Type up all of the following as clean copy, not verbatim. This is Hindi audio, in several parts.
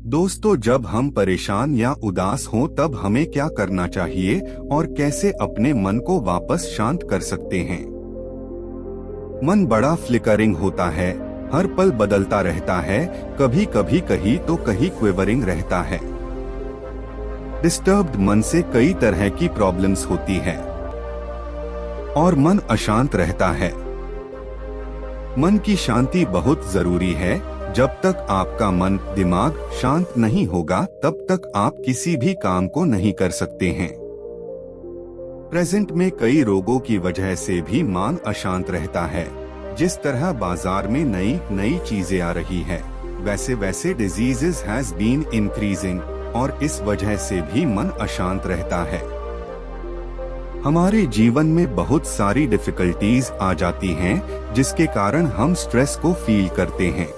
दोस्तों, जब हम परेशान या उदास हों तब हमें क्या करना चाहिए और कैसे अपने मन को वापस शांत कर सकते हैं। मन बड़ा फ्लिकरिंग होता है, हर पल बदलता रहता है, कभी कभी कहीं तो कहीं क्विवरिंग रहता है। डिस्टर्ब्ड मन से कई तरह की प्रॉब्लम्स होती है और मन अशांत रहता है। मन की शांति बहुत जरूरी है। जब तक आपका मन दिमाग शांत नहीं होगा तब तक आप किसी भी काम को नहीं कर सकते हैं। प्रेजेंट में कई रोगों की वजह से भी मन अशांत रहता है। जिस तरह बाजार में नई नई चीजें आ रही है, वैसे वैसे डिजीजेस हैज बीन इंक्रीजिंग और इस वजह से भी मन अशांत रहता है। हमारे जीवन में बहुत सारी डिफिकल्टीज आ जाती हैं, जिसके कारण हम स्ट्रेस को फील करते हैं।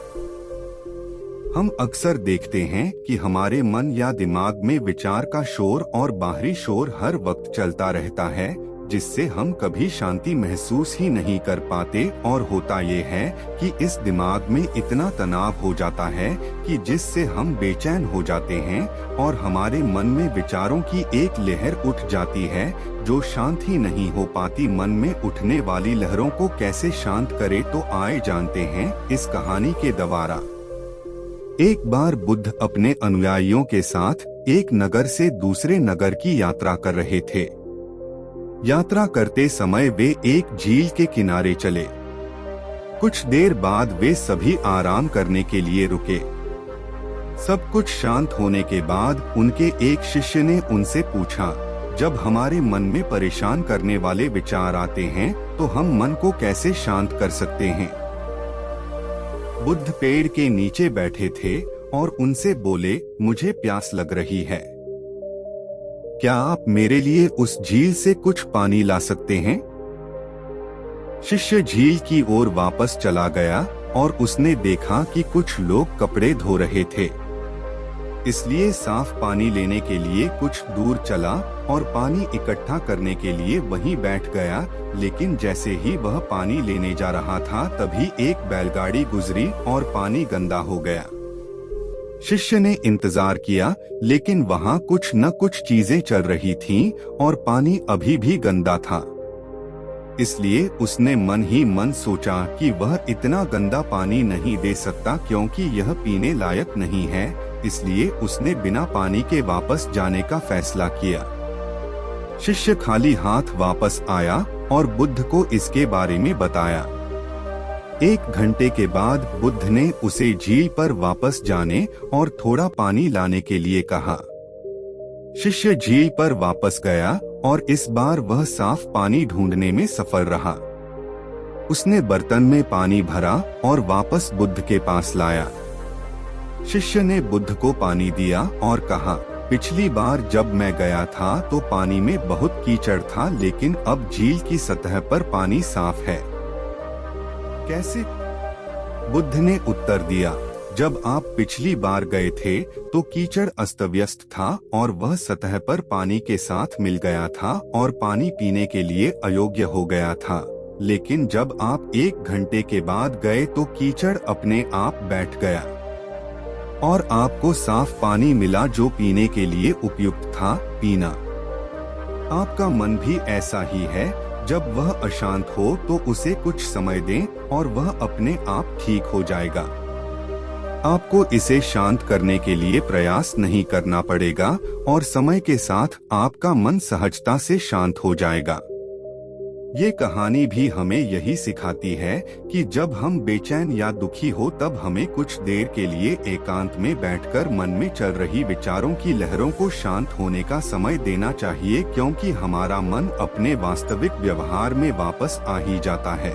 हम अक्सर देखते हैं कि हमारे मन या दिमाग में विचार का शोर और बाहरी शोर हर वक्त चलता रहता है, जिससे हम कभी शांति महसूस ही नहीं कर पाते। और होता ये है कि इस दिमाग में इतना तनाव हो जाता है कि जिससे हम बेचैन हो जाते हैं और हमारे मन में विचारों की एक लहर उठ जाती है जो शांत ही नहीं हो पाती। मन में उठने वाली लहरों को कैसे शांत करे, तो आए जानते हैं इस कहानी के द्वारा। एक बार बुद्ध अपने अनुयायियों के साथ एक नगर से दूसरे नगर की यात्रा कर रहे थे। यात्रा करते समय वे एक झील के किनारे चले। कुछ देर बाद वे सभी आराम करने के लिए रुके। सब कुछ शांत होने के बाद उनके एक शिष्य ने उनसे पूछा, जब हमारे मन में परेशान करने वाले विचार आते हैं तो हम मन को कैसे शांत कर सकते हैं। बुद्ध पेड़ के नीचे बैठे थे और उनसे बोले, मुझे प्यास लग रही है, क्या आप मेरे लिए उस झील से कुछ पानी ला सकते हैं। शिष्य झील की ओर वापस चला गया और उसने देखा कि कुछ लोग कपड़े धो रहे थे, इसलिए साफ पानी लेने के लिए कुछ दूर चला और पानी इकट्ठा करने के लिए वहीं बैठ गया। लेकिन जैसे ही वह पानी लेने जा रहा था तभी एक बैलगाड़ी गुजरी और पानी गंदा हो गया। शिष्य ने इंतजार किया, लेकिन वहां कुछ न कुछ चीजें चल रही थीं और पानी अभी भी गंदा था। इसलिए उसने मन ही मन सोचा कि वह इतना गंदा पानी नहीं दे सकता क्योंकि यह पीने लायक नहीं है। इसलिए उसने बिना पानी के वापस जाने का फैसला किया। शिष्य खाली हाथ वापस आया और बुद्ध को इसके बारे में बताया। 1 घंटे के बाद बुद्ध ने उसे झील पर वापस जाने और थोड़ा पानी लाने के लिए कहा। शिष्य झील पर वापस गया और इस बार वह साफ पानी ढूंढने में सफल रहा। उसने बर्तन में पानी भरा और वापस बुद्ध के पास लाया। शिष्य ने बुद्ध को पानी दिया और कहा, पिछली बार जब मैं गया था तो पानी में बहुत कीचड़ था, लेकिन अब झील की सतह पर पानी साफ है। कैसे? बुद्ध ने उत्तर दिया, जब आप पिछली बार गए थे तो कीचड़ अस्त व्यस्त था और वह सतह पर पानी के साथ मिल गया था और पानी पीने के लिए अयोग्य हो गया था। लेकिन जब आप 1 घंटे के बाद गए तो कीचड़ अपने आप बैठ गया और आपको साफ पानी मिला जो पीने के लिए उपयुक्त था पीना। आपका मन भी ऐसा ही है, जब वह अशांत हो तो उसे कुछ समय दें और वह अपने आप ठीक हो जाएगा। आपको इसे शांत करने के लिए प्रयास नहीं करना पड़ेगा और समय के साथ आपका मन सहजता से शांत हो जाएगा। ये कहानी भी हमें यही सिखाती है कि जब हम बेचैन या दुखी हो तब हमें कुछ देर के लिए एकांत में बैठकर मन में चल रही विचारों की लहरों को शांत होने का समय देना चाहिए, क्योंकि हमारा मन अपने वास्तविक व्यवहार में वापस आ ही जाता है।